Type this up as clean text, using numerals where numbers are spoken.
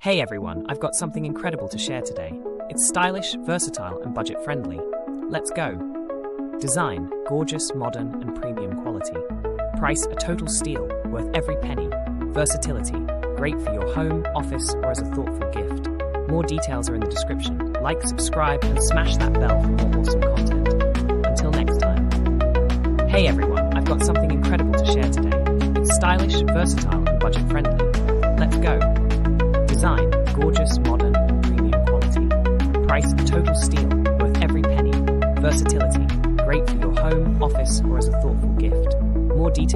Hey everyone, I've got something incredible to share today. It's stylish, versatile, and budget friendly. Let's go. Design, gorgeous, modern, and premium quality. Price, a total steal, worth every penny. Versatility, great for your home, office, or as a thoughtful gift. More details are in the description. Like, subscribe, and smash that bell for more awesome content. Until next time. Hey everyone, I've got something incredible to share today. It's stylish, versatile, and budget friendly. Let's go. Design, gorgeous, modern, and premium quality. Price, a total steal, worth every penny. Versatility, great for your home, office, or as a thoughtful gift. More details